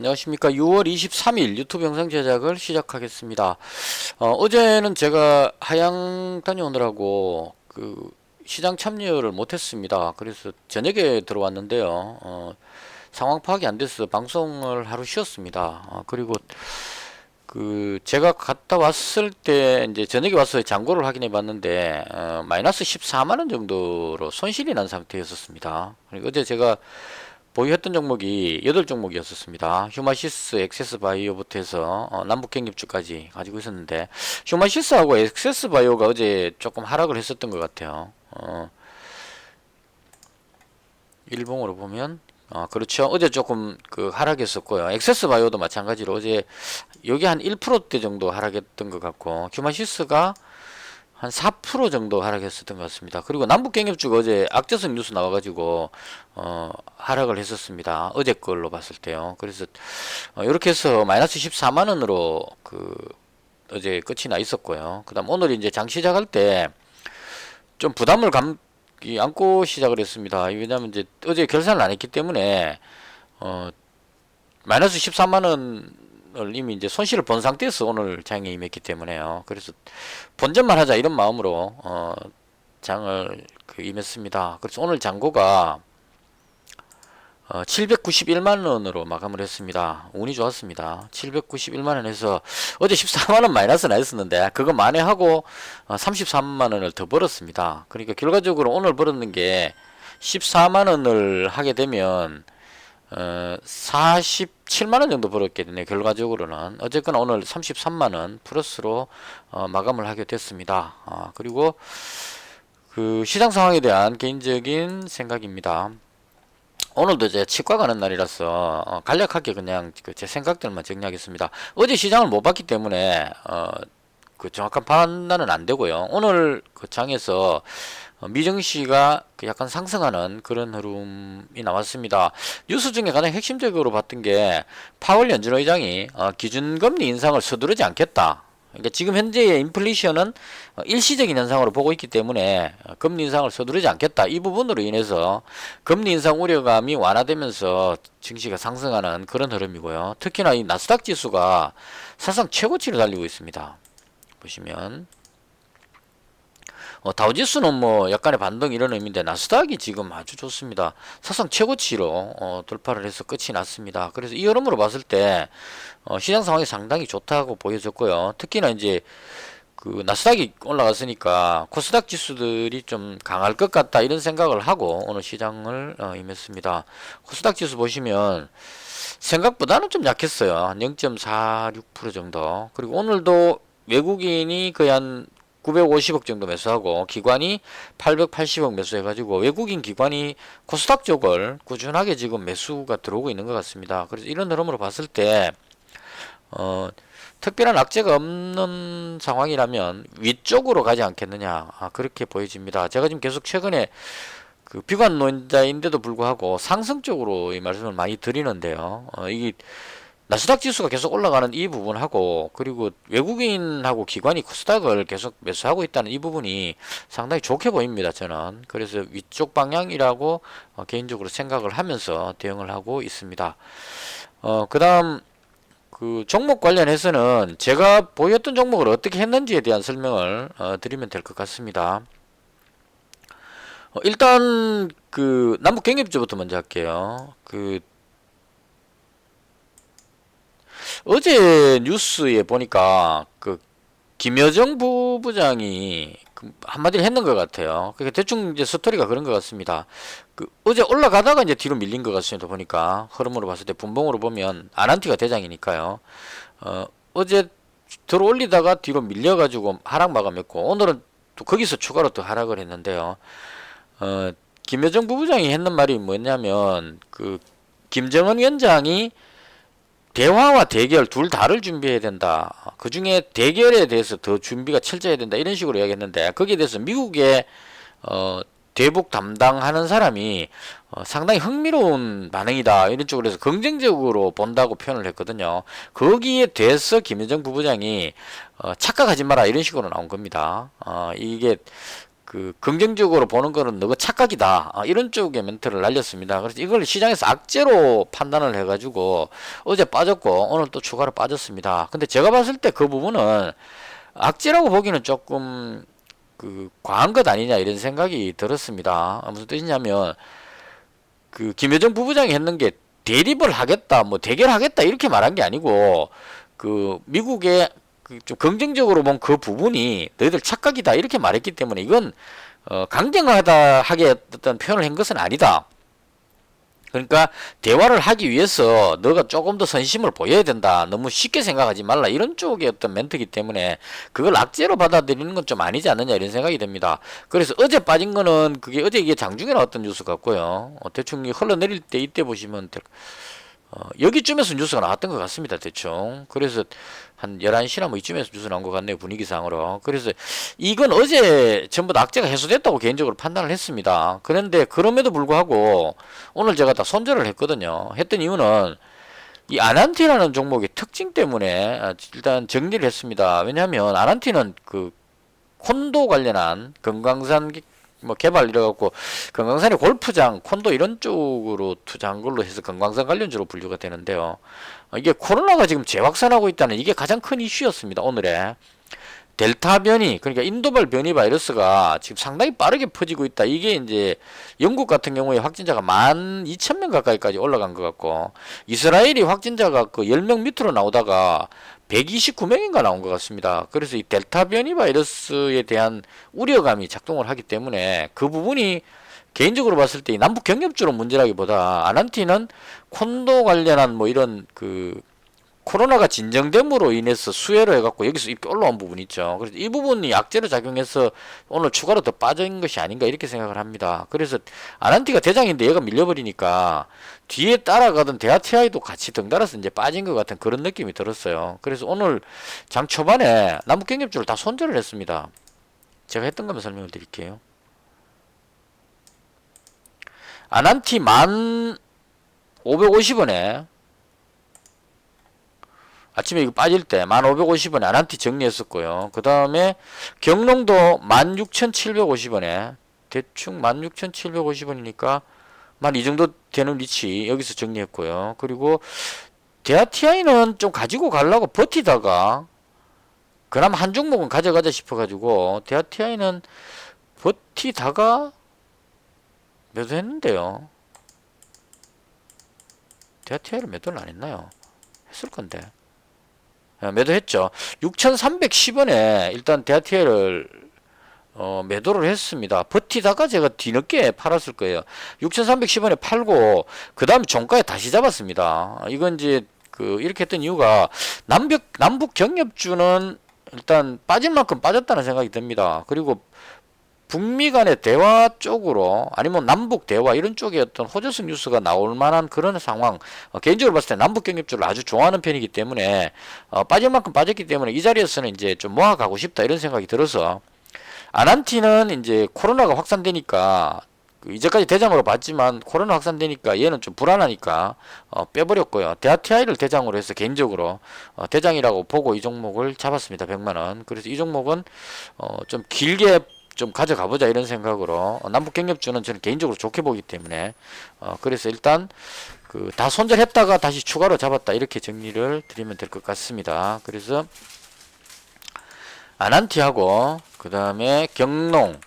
안녕하십니까. 6월 23일 유튜브 영상 제작을 시작하겠습니다. 어제는 제가 하양 다녀오느라고 시장 참여를 못했습니다. 그래서 저녁에 들어왔는데요. 상황 파악이 안 돼서 방송을 하루 쉬었습니다. 그리고 제가 갔다 왔을 때 이제 저녁에 와서 잔고를 확인해 봤는데 마이너스 14만 원 정도로 손실이 난 상태였었습니다. 그리고 어제 제가 보유했던 종목이 8종목이었습니다. 휴마시스, 엑세스바이오부터 해서 남북경립주까지 가지고 있었는데 휴마시스하고 엑세스바이오가 어제 조금 하락을 했었던 것 같아요. 일봉으로 보면 그렇죠. 어제 조금 하락했었고요. 엑세스바이오도 마찬가지로 어제 여기 한 1%대 정도 하락했던 것 같고 휴마시스가 한 4% 정도 하락했었던 것 같습니다. 그리고 남북경협주가 어제 악재성 뉴스 나와가지고 하락을 했었습니다. 어제 걸로 봤을 때요. 그래서 이렇게 해서 마이너스 14만 원으로 어제 끝이 나 있었고요. 그다음 오늘 이제 장 시작할 때 좀 부담을 안고 시작을 했습니다. 왜냐하면 이제 어제 결산을 안 했기 때문에 마이너스 14만 원을 이미 이제 손실을 본 상태에서 오늘 장에 임했기 때문에요. 그래서 본전만 하자 이런 마음으로 장을 임했습니다. 그래서 오늘 잔고가 791만 원으로 마감을 했습니다. 운이 좋았습니다. 791만 원에서 어제 14만 원 마이너스 나 있었는데 그거 만회하고 33만 원을 더 벌었습니다. 그러니까 결과적으로 오늘 벌었는 게 14만 원을 하게 되면 47만 원 정도 벌었게 되네요. 결과적으로는 어쨌거나 오늘 33만 원 플러스로 마감을 하게 됐습니다. 그리고 시장 상황에 대한 개인적인 생각입니다. 오늘도 이제 치과 가는 날이라서 간략하게 그냥 제 생각들만 정리하겠습니다. 어제 시장을 못 봤기 때문에 정확한 판단은 안 되고요. 오늘 장에서 미증시가 약간 상승하는 그런 흐름이 나왔습니다. 뉴스 중에 가장 핵심적으로 봤던 게 파월 연준 의장이 기준금리 인상을 서두르지 않겠다. 그러니까 지금 현재의 인플레이션은 일시적인 현상으로 보고 있기 때문에 금리 인상을 서두르지 않겠다. 이 부분으로 인해서 금리 인상 우려감이 완화되면서 증시가 상승하는 그런 흐름이고요. 특히나 이 나스닥 지수가 사상 최고치를 달리고 있습니다. 보시면 다우지수는 뭐 약간의 반등 이런 의미인데 나스닥이 지금 아주 좋습니다. 사상 최고치로 돌파를 해서 끝이 났습니다. 그래서 이 흐름으로 봤을 때 시장 상황이 상당히 좋다고 보여졌고요. 특히나 이제 나스닥이 올라갔으니까 코스닥 지수들이 좀 강할 것 같다 이런 생각을 하고 오늘 시장을 임했습니다. 코스닥 지수 보시면 생각보다는 좀 약했어요. 한 0.46% 정도. 그리고 오늘도 외국인이 거의 한 950억 정도 매수하고 기관이 880억 매수해가지고 외국인 기관이 코스닥 쪽을 꾸준하게 지금 매수가 들어오고 있는 것 같습니다. 그래서 이런 흐름으로 봤을 때 특별한 악재가 없는 상황이라면 위쪽으로 가지 않겠느냐 그렇게 보여집니다. 제가 지금 계속 최근에 비관론자인데도 불구하고 상승 쪽으로 이 말씀을 많이 드리는데요. 이게 나스닥 지수가 계속 올라가는 이 부분하고 그리고 외국인하고 기관이 코스닥을 계속 매수하고 있다는 이 부분이 상당히 좋게 보입니다. 저는 그래서 위쪽 방향이라고 개인적으로 생각을 하면서 대응을 하고 있습니다. 그 다음 종목 관련해서는 제가 보였던 종목을 어떻게 했는지에 대한 설명을 드리면 될 것 같습니다. 일단 남북경협주부터 먼저 할게요. 어제 뉴스에 보니까 김여정 부부장이 한마디를 했는 것 같아요. 그러니까 대충 이제 스토리가 그런 것 같습니다. 어제 올라가다가 이제 뒤로 밀린 것 같습니다. 보니까 흐름으로 봤을 때 분봉으로 보면 아난티가 대장이니까요. 어제 들어 올리다가 뒤로 밀려가지고 하락 마감했고 오늘은 또 거기서 추가로 또 하락을 했는데요. 김여정 부부장이 했는 말이 뭐냐면 김정은 위원장이 대화와 대결 둘 다를 준비해야 된다. 그 중에 대결에 대해서 더 준비가 철저해야 된다. 이런 식으로 이야기했는데 거기에 대해서 미국의 대북 담당하는 사람이 상당히 흥미로운 반응이다. 이런 쪽으로 해서 긍정적으로 본다고 표현을 했거든요. 거기에 대해서 김여정 부부장이 착각하지 마라. 이런 식으로 나온 겁니다. 이게 그 긍정적으로 보는 거는 너가 착각이다. 이런 쪽의 멘트를 날렸습니다. 그래서 이걸 시장에서 악재로 판단을 해가지고 어제 빠졌고 오늘 또 추가로 빠졌습니다. 근데 제가 봤을 때 그 부분은 악재라고 보기는 조금 그 과한 것 아니냐 이런 생각이 들었습니다. 무슨 뜻이냐면 그 김여정 부부장이 했는 게 대립을 하겠다, 뭐 대결하겠다 이렇게 말한 게 아니고 그 미국의 좀 긍정적으로 본 그 부분이 너희들 착각이다 이렇게 말했기 때문에 이건 강경하다 하게 어떤 표현을 한 것은 아니다. 그러니까 대화를 하기 위해서 너가 조금 더 선심을 보여야 된다. 너무 쉽게 생각하지 말라. 이런 쪽의 어떤 멘트이기 때문에 그걸 악재로 받아들이는 건 좀 아니지 않느냐 이런 생각이 듭니다. 그래서 어제 빠진 거는 그게 어제 이게 장중에 나왔던 뉴스 같고요. 대충 흘러내릴 때 이때 보시면 여기쯤에서 뉴스가 나왔던 것 같습니다. 대충. 그래서 한 11시나 뭐 이쯤에서 뉴스 나온 것 같네요. 분위기상으로. 그래서 이건 어제 전부 다 악재가 해소됐다고 개인적으로 판단을 했습니다. 그런데 그럼에도 불구하고 오늘 제가 다 손절을 했거든요. 했던 이유는 이 아난티라는 종목의 특징 때문에 일단 정리를 했습니다. 왜냐하면 아난티는 그 콘도 관련한 금강산 뭐 개발 이래갖고 금강산의 골프장, 콘도 이런 쪽으로 투자한 걸로 해서 금강산 관련주로 분류가 되는데요. 이게 코로나가 지금 재확산하고 있다는 이게 가장 큰 이슈였습니다. 오늘에 델타 변이, 그러니까 인도발 변이 바이러스가 지금 상당히 빠르게 퍼지고 있다. 이게 이제 영국 같은 경우에 확진자가 12,000명 가까이까지 올라간 것 같고, 이스라엘이 확진자가 그 10명 밑으로 나오다가 129명인가 나온 것 같습니다. 그래서 이 델타 변이 바이러스에 대한 우려감이 작동을 하기 때문에 그 부분이 개인적으로 봤을 때 남북 경협주로 문제라기보다 아난티는 콘도 관련한 뭐 이런 그 코로나가 진정됨으로 인해서 수혜로 해갖고 여기서 이렇게 올라온 부분이 있죠. 그래서 이 부분이 악재로 작용해서 오늘 추가로 더 빠진 것이 아닌가 이렇게 생각을 합니다. 그래서 아난티가 대장인데 얘가 밀려버리니까 뒤에 따라가던 대아티아이도 같이 덩달아서 이제 빠진 것 같은 그런 느낌이 들었어요. 그래서 오늘 장 초반에 남북경협주를 다 손절을 했습니다. 제가 했던 거면 설명을 드릴게요. 아난티 1,550원에 아침에 이거 빠질 때 1,550원에 아난티 정리했었고요. 그 다음에 경농도 16,750원에 대충 16,750원이니까 만 이 정도 되는 위치 여기서 정리했고요. 그리고 대아티아이는 좀 가지고 가려고 버티다가 그나마 한 종목은 가져가자 싶어가지고 대아티아이는 버티다가 매도했는데요. 대아티아이를 매도를 안 했나요? 했을 건데. 매도했죠. 6,310원에 일단 대아티아이를 매도를 했습니다. 버티다가 제가 뒤늦게 팔았을 거예요. 6,310원에 팔고 그 다음에 종가에 다시 잡았습니다. 이건 이제 이렇게 했던 이유가 남북 경협주는 일단 빠질 만큼 빠졌다는 생각이 듭니다. 그리고 북미 간의 대화 쪽으로 아니면 남북 대화 이런 쪽에 어떤 호재성 뉴스가 나올 만한 그런 상황, 개인적으로 봤을 때 남북 경협주를 아주 좋아하는 편이기 때문에 빠질 만큼 빠졌기 때문에 이 자리에서는 이제 좀 모아가고 싶다 이런 생각이 들어서 아난티는 이제 코로나가 확산되니까 이제까지 대장으로 봤지만 코로나 확산되니까 얘는 좀 불안하니까 빼버렸고요. 대아티아이를 대장으로 해서 개인적으로 대장이라고 보고 이 종목을 잡았습니다. 100만원. 그래서 이 종목은 좀 길게 좀 가져가 보자 이런 생각으로 남북 경협주는 저는 개인적으로 좋게 보기 때문에 그래서 일단 다 손절했다가 다시 추가로 잡았다 이렇게 정리를 드리면 될 것 같습니다. 그래서 아난티하고 그 다음에 경농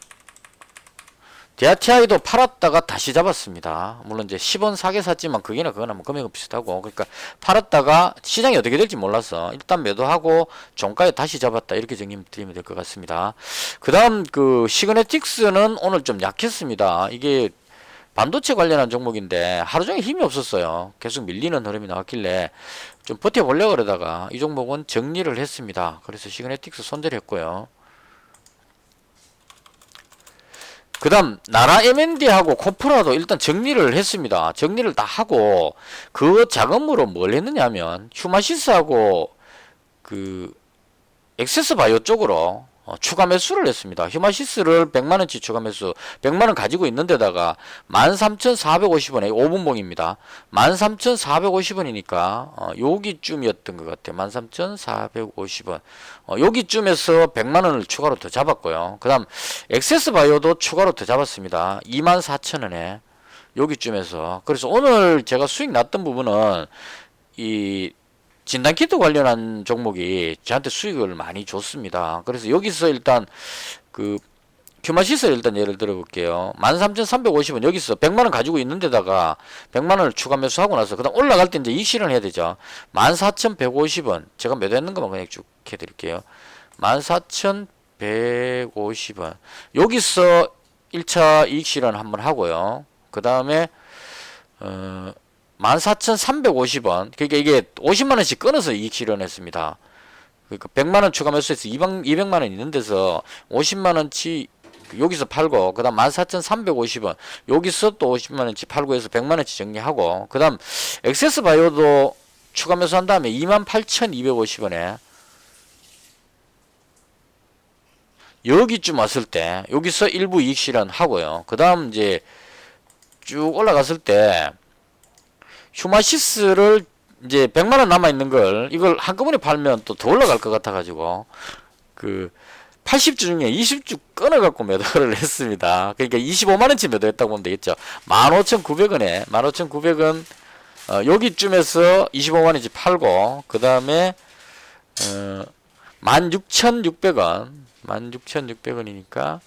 대아티아이도 팔았다가 다시 잡았습니다. 물론 이제 10원 사게 샀지만 그게나 그거나 뭐 금액은 비슷하고 그러니까 팔았다가 시장이 어떻게 될지 몰라서 일단 매도하고 종가에 다시 잡았다 이렇게 정리드리면 될 것 같습니다. 그 다음 시그네틱스는 오늘 좀 약했습니다. 이게 반도체 관련한 종목인데 하루 종일 힘이 없었어요. 계속 밀리는 흐름이 나왔길래 좀 버텨보려고 그러다가 이 종목은 정리를 했습니다. 그래서 시그네틱스 손절했고요. 그 다음 나라 M&D하고 코프라도 일단 정리를 했습니다. 정리를 다 하고 그 자금으로 뭘 했느냐 하면 휴마시스하고 엑세스바이오 쪽으로 추가 매수를 했습니다. 휴마시스를 100만원치 추가 매수, 100만원 가지고 있는 데다가 13,450원에 5분봉입니다. 13,450원이니까 여기쯤이었던 것 같아요. 13,450원. 여기쯤에서 100만원을 추가로 더 잡았고요. 그 다음 액세스바이오도 추가로 더 잡았습니다. 24,000원에 여기쯤에서. 그래서 오늘 제가 수익 났던 부분은 이 진단키트 관련한 종목이 저한테 수익을 많이 줬습니다. 그래서 여기서 일단 그 휴마시스 일단 예를 들어 볼게요. 13,350원 여기서 100만원 가지고 있는 데다가 100만원을 추가 매수하고 나서 그 다음 올라갈 때 이제 이익 실현해야 되죠. 14,150원 제가 매도했는 것만 그냥 쭉 해드릴게요. 14,150원 여기서 1차 이익 실현 한번 하고요. 그 다음에 14,350원. 그러니까 이게 50만원씩 끊어서 이익 실현했습니다. 그러니까 100만원 추가 매수해서 200만원 있는 데서 50만원치 여기서 팔고, 그 다음 14,350원. 여기서 또 50만원치 팔고 해서 100만원치 정리하고, 그 다음 액세스 바이오도 추가 매수한 다음에 28,250원에 여기쯤 왔을 때, 여기서 일부 이익 실현 하고요. 그 다음 이제 쭉 올라갔을 때, 휴마시스를 이제 100만원 남아있는 걸 이걸 한꺼번에 팔면 또 더 올라갈 것 같아 가지고 그 80주 중에 20주 끊어갖고 매도를 했습니다. 그러니까 25만원치 매도했다고 보면 되겠죠. 15,900원에 15,900원 여기쯤에서 25만원치 팔고 그 다음에 16,600원 16,600원이니까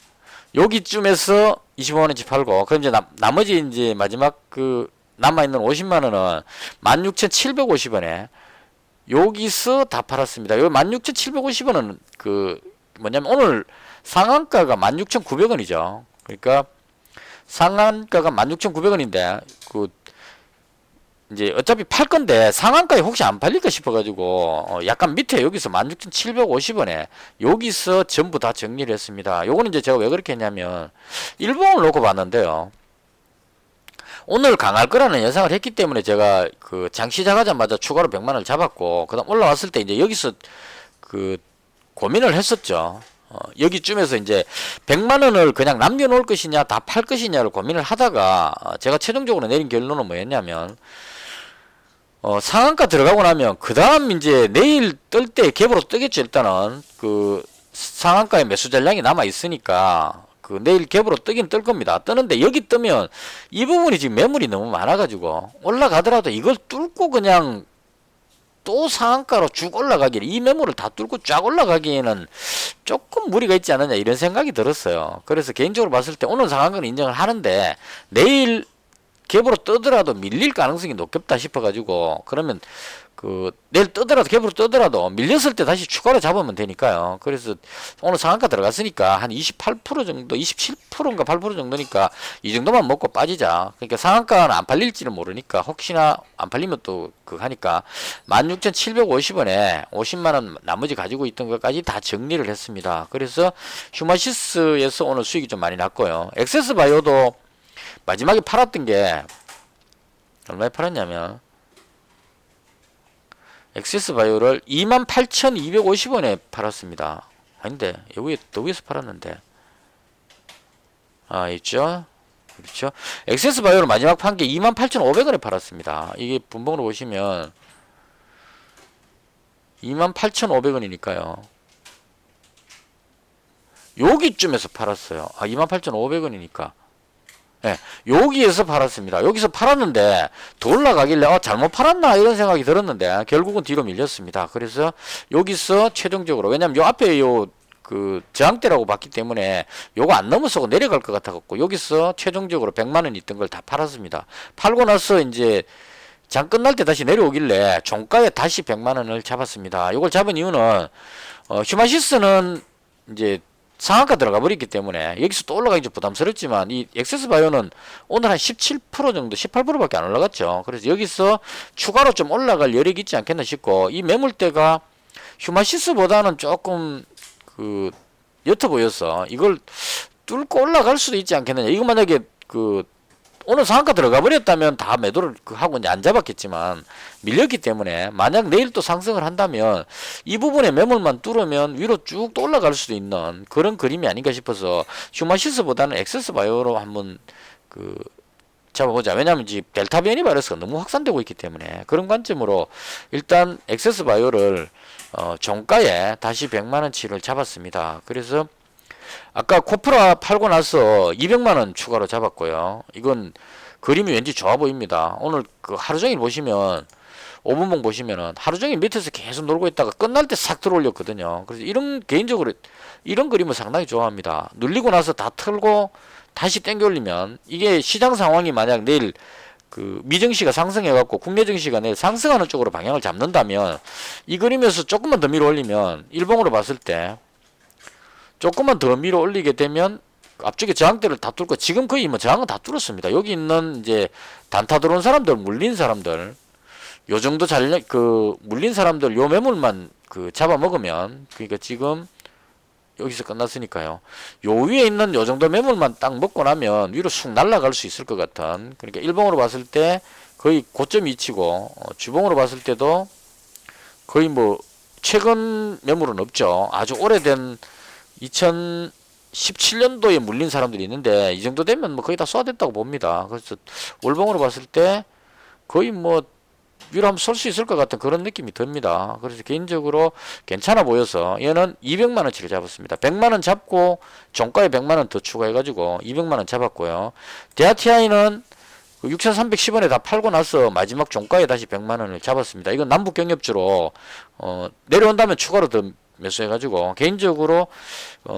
여기쯤에서 25만원치 팔고 그럼 이제 나머지 이제 마지막 그 남아있는 50만원은 16,750원에 여기서 다 팔았습니다. 여기 16,750원은 그 뭐냐면 오늘 상한가가 16,900원이죠. 그러니까 상한가가 16,900원인데 그 이제 어차피 팔 건데 상한가에 혹시 안 팔릴까 싶어가지고 약간 밑에 여기서 16,750원에 여기서 전부 다 정리를 했습니다. 요거는 이제 제가 왜 그렇게 했냐면 일봉을 놓고 봤는데요. 오늘 강할 거라는 예상을 했기 때문에 제가 그 장 시작하자마자 추가로 100만원을 잡았고 그 다음 올라왔을 때 이제 여기서 그 고민을 했었죠. 여기쯤에서 이제 100만원을 그냥 남겨놓을 것이냐 다 팔 것이냐를 고민을 하다가 제가 최종적으로 내린 결론은 뭐였냐면 상한가 들어가고 나면 그 다음 이제 내일 뜰 때 갭으로 뜨겠죠. 일단은 그 상한가에 매수 잔량이 남아 있으니까 그 내일 갭으로 뜨긴 뜰 겁니다. 뜨는데 여기 뜨면 이 부분이 지금 매물이 너무 많아가지고 올라가더라도 이걸 뚫고 그냥 또 상한가로 쭉 올라가기에 이 매물을 다 뚫고 쫙 올라가기에는 조금 무리가 있지 않느냐 이런 생각이 들었어요. 그래서 개인적으로 봤을 때 오늘 상한가는 인정을 하는데 내일 갭으로 뜨더라도 밀릴 가능성이 높겠다 싶어가지고 그러면 그 내일 뜨더라도 갭으로 뜨더라도 밀렸을 때 다시 추가로 잡으면 되니까요. 그래서 오늘 상한가 들어갔으니까 한 28% 정도 27%인가 8% 정도니까 이 정도만 먹고 빠지자. 그러니까 상한가는 안 팔릴지는 모르니까 혹시나 안 팔리면 또 그거 하니까 16,750원에 50만원 나머지 가지고 있던 것까지 다 정리를 했습니다. 그래서 휴마시스에서 오늘 수익이 좀 많이 났고요. 액세스바이오도 마지막에 팔았던 게 얼마에 팔았냐면 액세스바이오를 28,250원에 팔았습니다. 아닌데 더 위에서 팔았는데 있죠. 그렇죠. 액세스바이오를 마지막 판 게 28,500원에 팔았습니다. 이게 분봉으로 보시면 28,500원이니까요. 여기쯤에서 팔았어요. 28,500원이니까. 예, 여기에서 팔았습니다. 여기서 팔았는데 더 올라가길래 잘못 팔았나 이런 생각이 들었는데 결국은 뒤로 밀렸습니다. 그래서 여기서 최종적으로 왜냐면 요 앞에 요 그 저항대라고 봤기 때문에 요거 안 넘어서고 내려갈 것 같아 갖고 여기서 최종적으로 100만원 있던 걸 다 팔았습니다. 팔고 나서 이제 장 끝날 때 다시 내려오길래 종가에 다시 100만원을 잡았습니다. 요걸 잡은 이유는 휴마시스는 이제 상한가 들어가 버렸기 때문에 여기서 또 올라가기 좀 부담스럽지만 이 액세스바이오는 오늘 한 17% 정도 18%밖에 안 올라갔죠. 그래서 여기서 추가로 좀 올라갈 여력이 있지 않겠나 싶고 이 매물대가 휴마시스보다는 조금 그 옅어 보여서 이걸 뚫고 올라갈 수도 있지 않겠느냐. 이거 만약에 그 오늘 상한가 들어가 버렸다면 다 매도를 하고 이제 안 잡았겠지만 밀렸기 때문에 만약 내일 또 상승을 한다면 이 부분에 매물만 뚫으면 위로 쭉 또 올라갈 수도 있는 그런 그림이 아닌가 싶어서 휴마시스보다는 엑세스바이오로 한번 잡아보자. 왜냐하면 지금 델타 변이 바이러스가 너무 확산되고 있기 때문에 그런 관점으로 일단 엑세스바이오를 종가에 다시 100만원치를 잡았습니다. 그래서 아까 코프라 팔고 나서 200만원 추가로 잡았고요. 이건 그림이 왠지 좋아 보입니다. 오늘 그 하루종일 보시면 5분봉 보시면은 하루종일 밑에서 계속 놀고 있다가 끝날 때 싹 들어올렸거든요. 그래서 개인적으로 이런 그림을 상당히 좋아합니다. 눌리고 나서 다 털고 다시 땡겨 올리면 이게 시장 상황이 만약 내일 미증시가 상승해갖고 국내 증시가 내일 상승하는 쪽으로 방향을 잡는다면 이 그림에서 조금만 더 밀어 올리면 일봉으로 봤을 때 조금만 더 밀어 올리게 되면 앞쪽에 저항대를 다 뚫고 지금 거의 뭐 저항은 다 뚫었습니다. 여기 있는 이제 단타 들어온 사람들, 물린 사람들, 요 정도 물린 사람들 요 매물만 잡아먹으면 그러니까 지금 여기서 끝났으니까요. 요 위에 있는 요 정도 매물만 딱 먹고 나면 위로 쑥 날아갈 수 있을 것 같은 그러니까 일봉으로 봤을 때 거의 고점 위치고 주봉으로 봤을 때도 거의 뭐 최근 매물은 없죠. 아주 오래된 2017년도에 물린 사람들이 있는데 이 정도 되면 뭐 거의 다 쏘아댔다고 봅니다. 그래서 월봉으로 봤을 때 거의 뭐 위로 한번 설 수 있을 것 같은 그런 느낌이 듭니다. 그래서 개인적으로 괜찮아 보여서 얘는 200만원치를 잡았습니다. 100만원 잡고 종가에 100만원 더 추가해가지고 200만원 잡았고요. 대하TI는 6,310원에 다 팔고 나서 마지막 종가에 다시 100만원을 잡았습니다. 이건 남북 경협주로 내려온다면 추가로 더 매수해가지고 개인적으로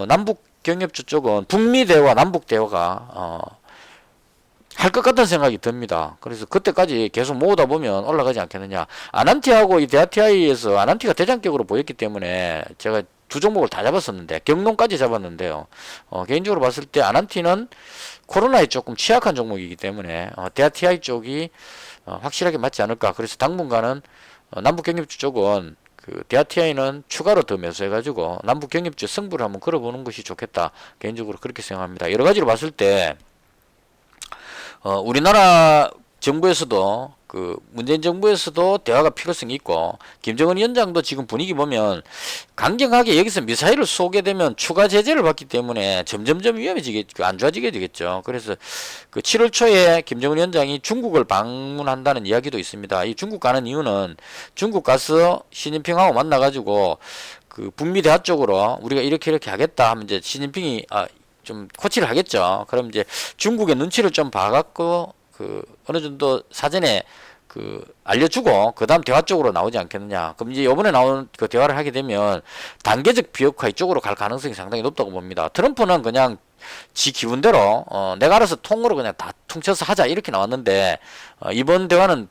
남북 경협주 쪽은 북미 대화 남북 대화가 할 것 같은 생각이 듭니다. 그래서 그때까지 계속 모으다 보면 올라가지 않겠느냐. 아난티하고 이 대하TI에서 아난티가 대장격으로 보였기 때문에 제가 두 종목을 다 잡았었는데 경농까지 잡았는데요. 개인적으로 봤을 때 아난티는 코로나에 조금 취약한 종목이기 때문에 대하TI 쪽이 확실하게 맞지 않을까. 그래서 당분간은 남북경협주 쪽은 대하TI는 추가로 더 매수해가지고 남북경협주 승부를 한번 걸어보는 것이 좋겠다. 개인적으로 그렇게 생각합니다. 여러 가지로 봤을 때 우리나라 정부에서도 문재인 정부에서도 대화가 필요성이 있고 김정은 위원장도 지금 분위기 보면 강경하게 여기서 미사일을 쏘게 되면 추가 제재를 받기 때문에 점점점 안 좋아지게 되겠죠. 그래서 7월 초에 김정은 위원장이 중국을 방문한다는 이야기도 있습니다. 이 중국 가는 이유는 중국 가서 시진핑하고 만나가지고 북미 대화 쪽으로 우리가 이렇게 하겠다 하면 이제 시진핑이 좀 코치를 하겠죠. 그럼 이제 중국의 눈치를 좀 봐갖고 어느 정도 사전에 알려주고 그 다음 대화 쪽으로 나오지 않겠느냐. 그럼 이제 이번에 나온 대화를 하게 되면 단계적 비핵화 이쪽으로 갈 가능성이 상당히 높다고 봅니다. 트럼프는 그냥 지 기분대로 내가 알아서 통으로 그냥 다 퉁쳐서 하자 이렇게 나왔는데 이번 대화는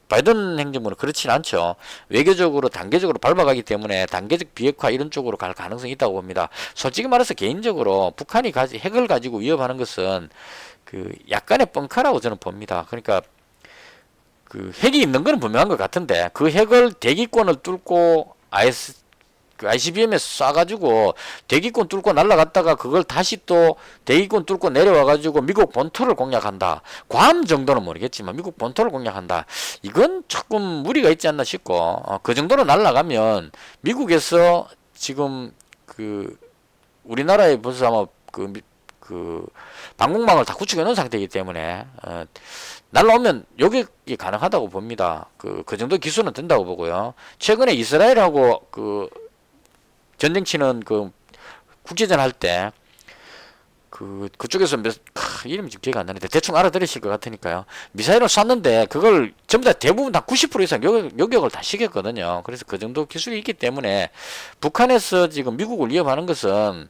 바이든 행정부는 그렇진 않죠. 외교적으로 단계적으로 밟아가기 때문에 단계적 비핵화 이런 쪽으로 갈 가능성이 있다고 봅니다. 솔직히 말해서 개인적으로 북한이 핵을 가지고 위협하는 것은 약간의 뻥카라고 저는 봅니다. 그러니까 핵이 있는 건 분명한 것 같은데 그 핵을 대기권을 뚫고 ICBM에 쏴가지고 대기권 뚫고 날아갔다가 그걸 다시 또 대기권 뚫고 내려와가지고 미국 본토를 공략한다. 괌 정도는 모르겠지만 미국 본토를 공략한다. 이건 조금 무리가 있지 않나 싶고 그 정도로 날아가면 미국에서 지금 우리나라에 벌써 아마 방공망을 다 구축해 놓은 상태이기 때문에 날라오면 요격이 가능하다고 봅니다. 그 정도 기술은 된다고 보고요. 최근에 이스라엘하고 전쟁 치는 국제전 할 때 그쪽에서 이름이 지금 기억이 안 나는데 대충 알아들으실 것 같으니까요. 미사일을 쐈는데 그걸 전부 다 대부분 다 90% 이상 요격을 다 시켰거든요. 그래서 그 정도 기술이 있기 때문에 북한에서 지금 미국을 위협하는 것은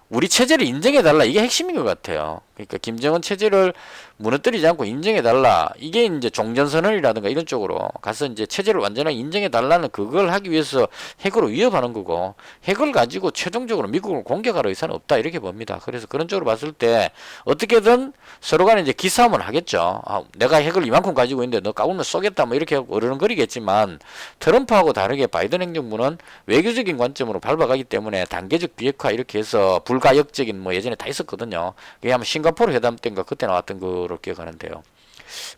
우리 체제를 인정해달라. 이게 핵심인 것 같아요. 그러니까 김정은 체제를 무너뜨리지 않고 인정해달라. 이게 이제 종전선언이라든가 이런 쪽으로 가서 이제 체제를 완전하게 인정해달라는 그걸 하기 위해서 핵으로 위협하는 거고 핵을 가지고 최종적으로 미국을 공격할 의사는 없다. 이렇게 봅니다. 그래서 그런 쪽으로 봤을 때 어떻게든 서로 간에 이제 기싸움을 하겠죠. 내가 핵을 이만큼 가지고 있는데 너 까불면 쏘겠다. 뭐 이렇게 어르렁거리겠지만 트럼프하고 다르게 바이든 행정부는 외교적인 관점으로 밟아가기 때문에 단계적 비핵화 이렇게 해서 불가역적인 뭐 예전에 다 있었거든요. 그게 아마 싱가포르 회담 때인가 그때 나왔던 거로 기억하는데요.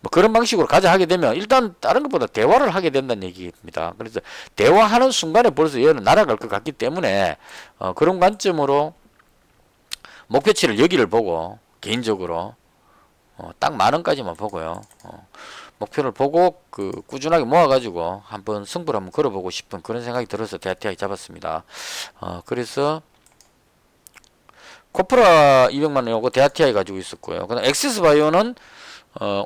뭐 그런 방식으로 가자 하게 되면 일단 다른 것보다 대화를 하게 된다는 얘기입니다. 그래서 대화하는 순간에 벌써 얘는 날아갈 것 같기 때문에 그런 관점으로 목표치를 여기를 보고 개인적으로 딱 10,000원까지만 보고요. 목표를 보고 꾸준하게 모아가지고 한번 승부를 한번 걸어보고 싶은 그런 생각이 들어서 대하티아이 잡았습니다. 그래서 코프라 200만원 요거 대하티아이 가지고 있었고요. 그다음 엑세스바이오는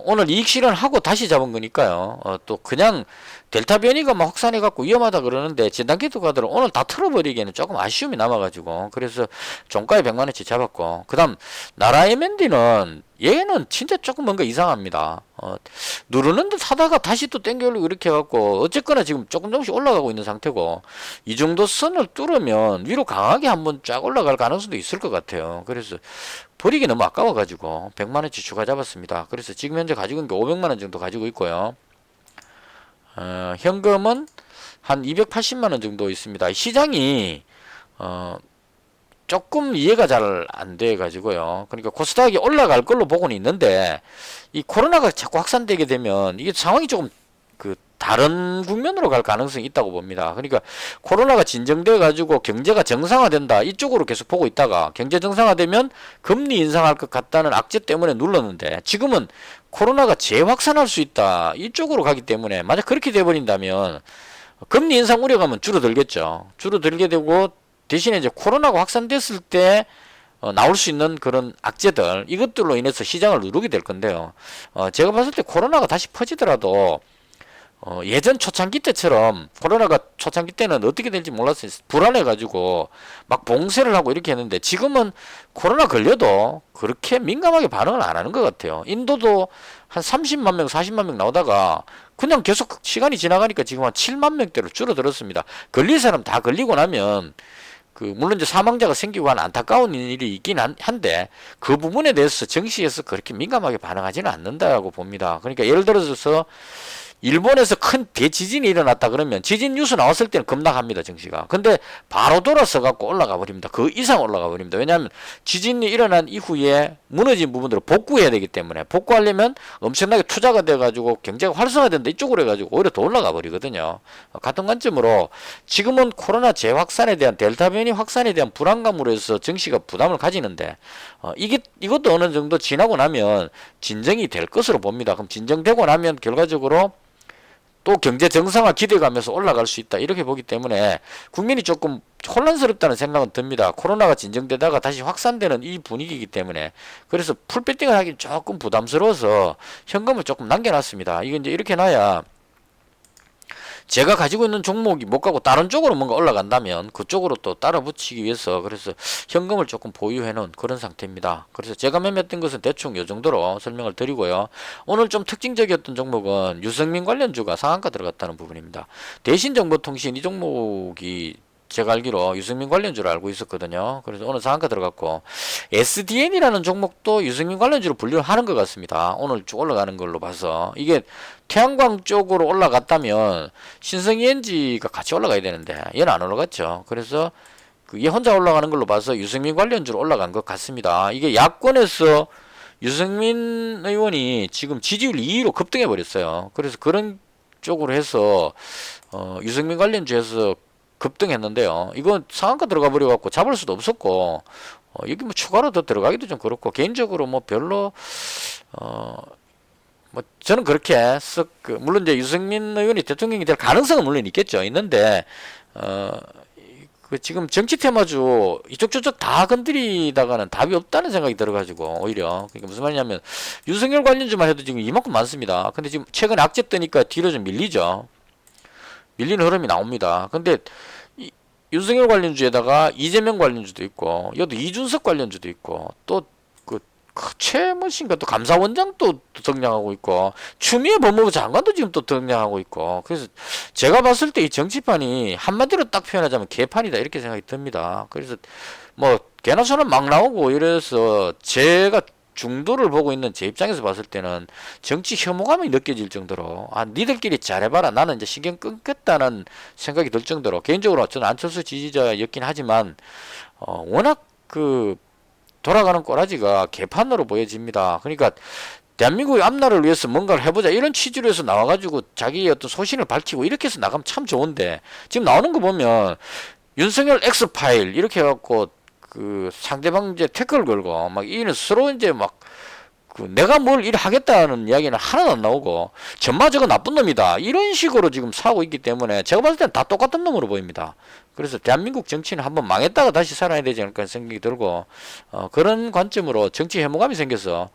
오늘 이익 실현하고 다시 잡은 거니까요. 또 그냥 델타 변이가 막 확산해 갖고 위험하다 그러는데 진단키트 카드를 오늘 다 털어버리기에는 조금 아쉬움이 남아가지고 그래서 종가에 100만원치 잡았고 그다음 나라 MND는 얘는 진짜 조금 뭔가 이상합니다. 누르는 듯 하다가 다시 또 땡겨올리고 이렇게 해갖고 어쨌거나 지금 조금씩 올라가고 있는 상태고 이 정도 선을 뚫으면 위로 강하게 한번 쫙 올라갈 가능성도 있을 것 같아요. 그래서 버리기 너무 아까워가지고 100만원치 추가 잡았습니다. 그래서 지금 현재 가지고 있는 게 500만원 정도 가지고 있고요. 현금은 한 280만원 정도 있습니다. 시장이 조금 이해가 잘 안 돼 가지고요. 그러니까 코스닥이 올라갈 걸로 보고는 있는데 이 코로나가 자꾸 확산되게 되면 이게 상황이 조금 다른 국면으로 갈 가능성이 있다고 봅니다. 그러니까 코로나가 진정돼 가지고 경제가 정상화된다 이쪽으로 계속 보고 있다가 경제 정상화되면 금리 인상할 것 같다는 악재 때문에 눌렀는데 지금은 코로나가 재확산할 수 있다 이쪽으로 가기 때문에 만약 그렇게 돼버린다면 금리 인상 우려감은 줄어들겠죠. 줄어들게 되고 대신에 이제 코로나가 확산됐을 때 나올 수 있는 그런 악재들 이것들로 인해서 시장을 누르게 될 건데요. 제가 봤을 때 코로나가 다시 퍼지더라도 예전 초창기 때처럼 코로나가 초창기 때는 어떻게 될지 몰랐어요. 불안해가지고 막 봉쇄를 하고 이렇게 했는데 지금은 코로나 걸려도 그렇게 민감하게 반응을 안 하는 것 같아요. 인도도 한 30만 명, 40만 명 나오다가 그냥 계속 시간이 지나가니까 지금 한 7만 명대로 줄어들었습니다. 걸릴 사람 다 걸리고 나면 물론 이제 사망자가 생기고 하는 안타까운 일이 있긴 한데 그 부분에 대해서 정시에서 그렇게 민감하게 반응하지는 않는다고 봅니다. 그러니까 예를 들어서 일본에서 큰 대지진이 일어났다 그러면 지진 뉴스 나왔을 때는 급락합니다, 증시가. 근데 바로 돌아서 갖고 올라가 버립니다. 그 이상 올라가 버립니다. 왜냐하면 지진이 일어난 이후에 무너진 부분들을 복구해야 되기 때문에 복구하려면 엄청나게 투자가 돼가지고 경제가 활성화된다 이쪽으로 해가지고 오히려 더 올라가 버리거든요. 같은 관점으로 지금은 코로나 재확산에 대한 델타 변이 확산에 대한 불안감으로 해서 증시가 부담을 가지는데 이것도 어느 정도 지나고 나면 진정이 될 것으로 봅니다. 그럼 진정되고 나면 결과적으로 또 경제 정상화 기대감에서 올라갈 수 있다 이렇게 보기 때문에 국민이 조금 혼란스럽다는 생각은 듭니다. 코로나가 진정되다가 다시 확산되는 이 분위기이기 때문에 그래서 풀배팅을 하기 조금 부담스러워서 현금을 조금 남겨놨습니다. 이게 이제 이렇게 놔야 제가 가지고 있는 종목이 못 가고 다른 쪽으로 뭔가 올라간다면 그쪽으로 또 따라 붙이기 위해서 그래서 현금을 조금 보유해 놓은 그런 상태입니다. 그래서 제가 매매했던 것은 대충 이 정도로 설명을 드리고요. 오늘 좀 특징적이었던 종목은 유승민 관련주가 상한가 들어갔다는 부분입니다. 대신정보통신 이 종목이 제가 알기로 유승민 관련주를 알고 있었거든요. 그래서 오늘 상한가 들어갔고 SDN이라는 종목도 유승민 관련주로 분류를 하는 것 같습니다. 오늘 쭉 올라가는 걸로 봐서 이게 태양광 쪽으로 올라갔다면 신성ENG가 같이 올라가야 되는데 얘는 안 올라갔죠. 그래서 얘 혼자 올라가는 걸로 봐서 유승민 관련주로 올라간 것 같습니다. 이게 야권에서 유승민 의원이 지금 지지율 2위로 급등해 버렸어요. 그래서 그런 쪽으로 해서 유승민 관련주에서 급등했는데요. 이건 상한가 들어가 버려갖고 잡을 수도 없었고 여기 뭐 추가로 더 들어가기도 좀 그렇고 개인적으로 뭐 별로 뭐 저는 그렇게 썩 물론 이제 유승민 의원이 대통령이 될 가능성은 물론 있겠죠. 있는데 지금 정치 테마주 이쪽 저쪽 다 건드리다가는 답이 없다는 생각이 들어가지고 오히려 그러니까 무슨 말이냐면 윤석열 관련주만 해도 지금 이만큼 많습니다. 근데 지금 최근에 악재 뜨니까 뒤로 좀 밀리죠. 밀리는 흐름이 나옵니다. 근데 윤석열 관련주에다가 이재명 관련주도 있고 여도 이준석 관련주도 있고 또 최무신가 또 감사원장 또 등장하고 있고 추미애 법무부 장관도 지금 또 등장하고 있고 그래서 제가 봤을 때 이 정치판이 한마디로 딱 표현하자면 개판이다 이렇게 생각이 듭니다. 그래서 뭐 개나 소나 막 나오고 이래서 제가 중도를 보고 있는 제 입장에서 봤을 때는 정치 혐오감이 느껴질 정도로 니들끼리 잘해봐라 나는 이제 신경 끊겠다는 생각이 들 정도로 개인적으로 저는 안철수 지지자였긴 하지만 워낙 돌아가는 꼬라지가 개판으로 보여집니다. 그러니까 대한민국의 앞날을 위해서 뭔가를 해보자 이런 취지로 해서 나와가지고 자기의 어떤 소신을 밝히고 이렇게 해서 나가면 참 좋은데, 지금 나오는 거 보면 윤석열 X파일 이렇게 해갖고 그 상대방 이제 태클 걸고 막 이는 서로 이제 막 그 내가 뭘 일하겠다는 이야기는 하나도 안 나오고 전마 저거 나쁜 놈이다 이런 식으로 지금 사고 있기 때문에 제가 봤을 때는 다 똑같은 놈으로 보입니다. 그래서 대한민국 정치는 한번 망했다가 다시 살아야 되지 않을까 생각이 들고, 그런 관점으로 정치 혐오감이 생겨서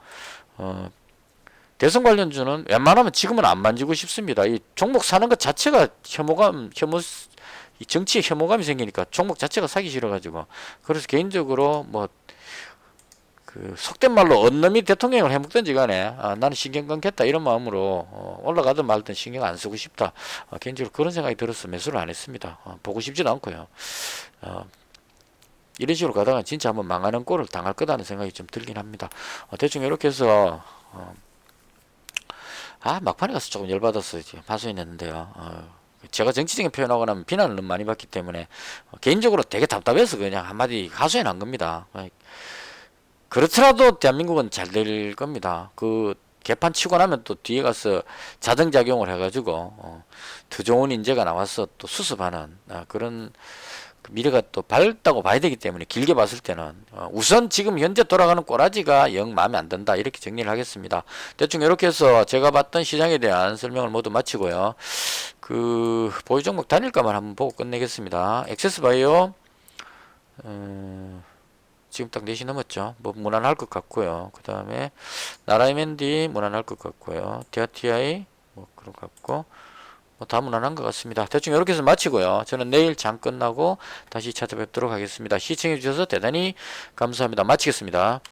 대선 관련주는 웬만하면 지금은 안 만지고 싶습니다. 이 종목 사는 것 자체가 이 정치에 혐오감이 생기니까 종목 자체가 사기 싫어가지고, 그래서 개인적으로 뭐 그 속된 말로 언 놈이 대통령을 해먹든지 간에 나는 신경 끊겠다 이런 마음으로 올라가든 말든 신경 안 쓰고 싶다, 개인적으로 그런 생각이 들어서 매수를 안 했습니다. 보고 싶지도 않고요. 이런 식으로 가다가 진짜 한번 망하는 꼴을 당할 거다는 생각이 좀 들긴 합니다. 대충 이렇게 해서 막판에 가서 조금 열받아서 하소연했는데요. 제가 정치적인 표현하고 나면 비난을 너무 많이 받기 때문에 개인적으로 되게 답답해서 그냥 한마디 하소연한 겁니다. 그렇더라도 대한민국은 잘 될 겁니다. 그 개판 치고 나면 또 뒤에 가서 자정작용을 해가지고 더 좋은 인재가 나와서 또 수습하는 그런 미래가 또 밝다고 봐야 되기 때문에, 길게 봤을 때는 우선 지금 현재 돌아가는 꼬라지가 영 마음에 안 든다 이렇게 정리를 하겠습니다. 대충 이렇게 해서 제가 봤던 시장에 대한 설명을 모두 마치고요. 그 보유 종목 단일가만 한번 보고 끝내겠습니다. 액세스바이오 지금 딱 4시 넘었죠. 뭐 무난할 것 같고요. 그 다음에 나라MND 무난할 것 같고요. 디아TI 뭐 그런 것 같고, 뭐 다 무난한 것 같습니다. 대충 이렇게 해서 마치고요. 저는 내일 장 끝나고 다시 찾아뵙도록 하겠습니다. 시청해 주셔서 대단히 감사합니다. 마치겠습니다.